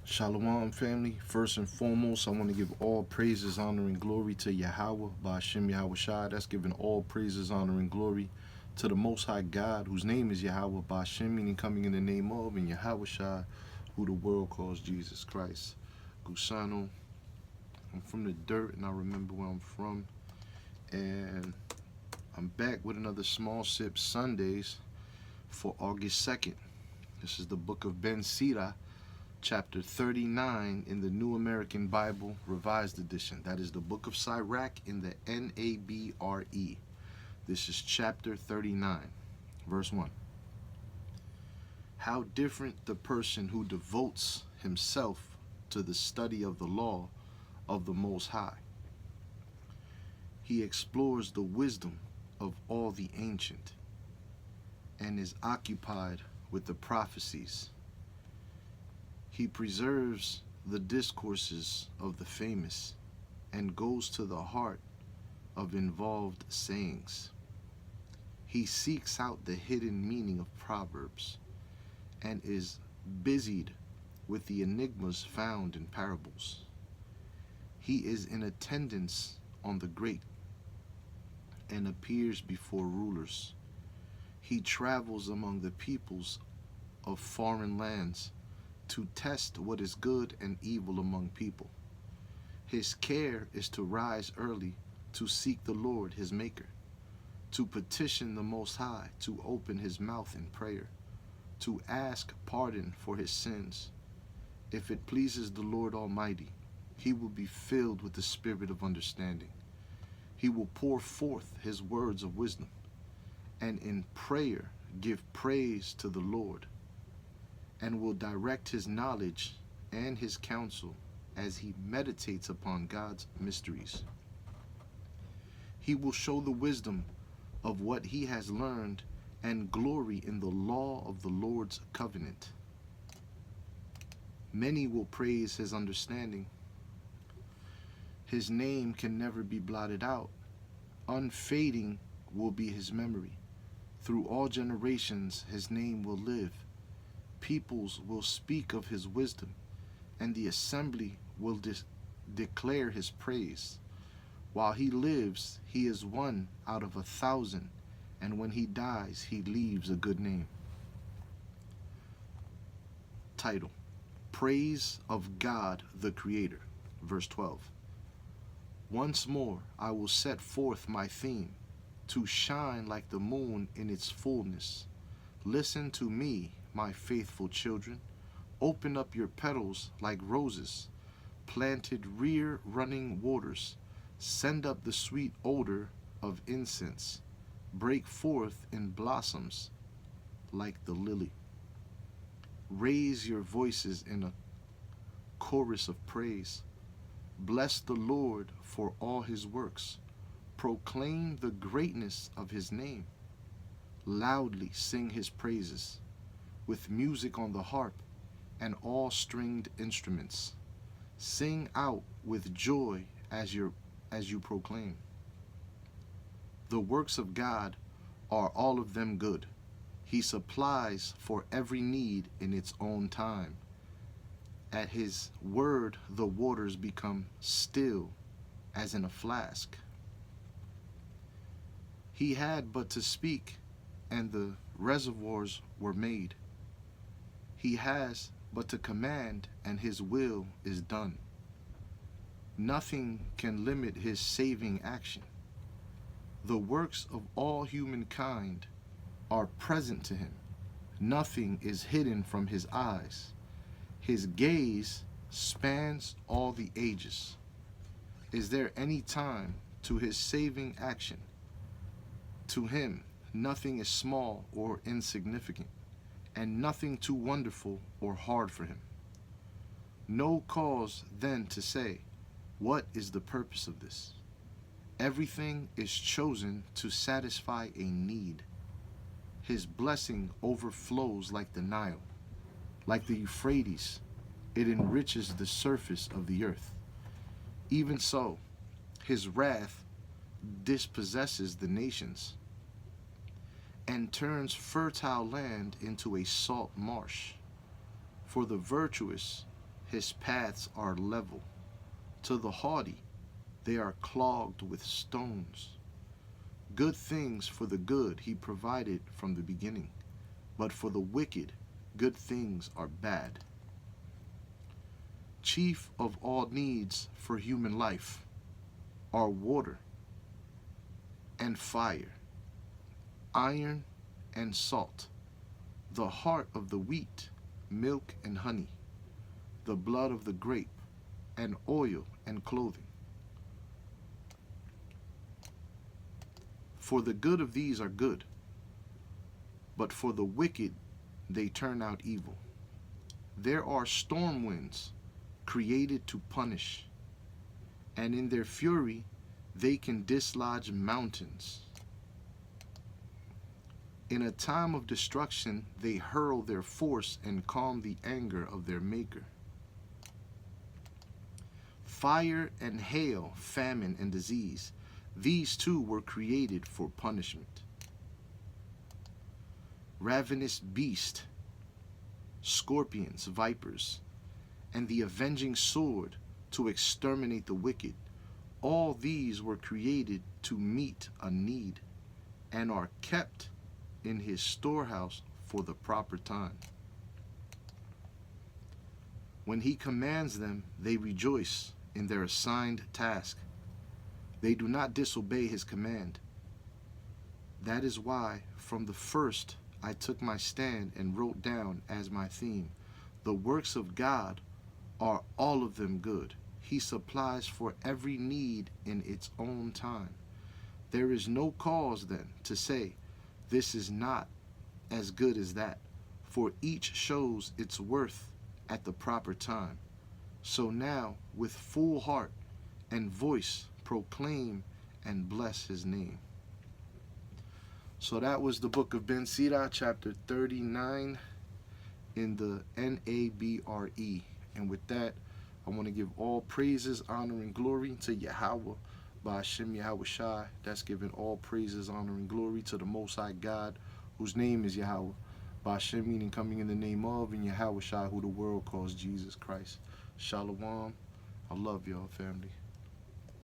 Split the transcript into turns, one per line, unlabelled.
Shalom, family. First and foremost, I want to give all praises, honor, and glory to Yahweh, Ba'ashem Yahweh Shai. That's giving all praises, honor, and glory to the Most High God, whose name is Yahweh, Ba'ashem, meaning coming in the name of, and Yahweh Shai, who the world calls Jesus Christ. Gusano, I'm from the dirt, and I remember where I'm from. And I'm back with another Small Sip Sundays for August 2nd. This is the book of Ben Sira Chapter 39 in the New American Bible Revised Edition. That is the Book of Sirach in the NABRE. This is chapter 39, verse 1. How different the person who devotes himself to the study of the law of the Most High. He explores the wisdom of all the ancient and is occupied with the prophecies. He preserves the discourses of the famous and goes to the heart of involved sayings. He seeks out the hidden meaning of proverbs and is busied with the enigmas found in parables. He is in attendance on the great and appears before rulers. He travels among the peoples of foreign lands to test what is good and evil among people. His care is to rise early to seek the Lord his Maker, to petition the Most High, to open his mouth in prayer, to ask pardon for his sins. If it pleases the Lord Almighty, he will be filled with the spirit of understanding. He will pour forth his words of wisdom, and in prayer give praise to the Lord, and will direct his knowledge and his counsel as he meditates upon God's mysteries. He will show the wisdom of what he has learned and glory in the law of the Lord's covenant. Many will praise his understanding. His name can never be blotted out. Unfading will be his memory. Through all generations his name will live. Peoples will speak of his wisdom, and the assembly will declare his praise. While he lives, he is one out of 1,000, and when he dies, he leaves a good name. Title: Praise of God the Creator. Verse 12. Once more I will set forth my theme, to shine like the moon in its fullness. Listen to me, my faithful children. Open up your petals like roses, planted rear running waters. Send up the sweet odor of incense. Break forth in blossoms like the lily. Raise your voices in a chorus of praise. Bless the Lord for all his works. Proclaim the greatness of his name. Loudly sing his praises with music on the harp and all stringed instruments. Sing out with joy as you proclaim. The works of God are all of them good. He supplies for every need in its own time. At his word the waters become still as in a flask. He had but to speak, and the reservoirs were made. He has but to command, and his will is done. Nothing can limit his saving action. The works of all humankind are present to him. Nothing is hidden from his eyes. His gaze spans all the ages. Is there any time to his saving action? To him, nothing is small or insignificant, and nothing too wonderful or hard for him. No cause then to say, what is the purpose of this? Everything is chosen to satisfy a need. His blessing overflows like the Nile. Like the Euphrates, it enriches the surface of the earth. Even so, his wrath dispossesses the nations and turns fertile land into a salt marsh. For the virtuous his paths are level. To the haughty, they are clogged with stones. Good things for the good he provided from the beginning, but for the wicked, good things are bad. Chief of all needs for human life are water and fire, iron and salt, the heart of the wheat, milk and honey, the blood of the grape, and oil and clothing. For the good of these are good, but for the wicked they turn out evil. There are storm winds created to punish, and in their fury they can dislodge mountains. In a time of destruction they hurl their force and calm the anger of their maker. Fire and hail, famine and disease, these too were created for punishment. Ravenous beast, scorpions, vipers, and the avenging sword to exterminate the wicked, all these were created to meet a need and are kept in his storehouse for the proper time. When he commands them, they rejoice in their assigned task. They do not disobey his command. That is why, from the first, I took my stand and wrote down as my theme, the works of God are all of them good. He supplies for every need in its own time. There is no cause, then, to say, this is not as good as that, for each shows its worth at the proper time. So now, with full heart and voice, proclaim and bless his name. So that was the book of Ben Sira, chapter 39 in the NABRE. And with that, I want to give all praises, honor, and glory to Yahweh, by Hashem Yahweh Shai. That's giving all praises, honor, and glory to the Most High God, whose name is Yahweh. By Hashem meaning coming in the name of, and Yahweh Shai, who the world calls Jesus Christ. Shalom. I love y'all, family.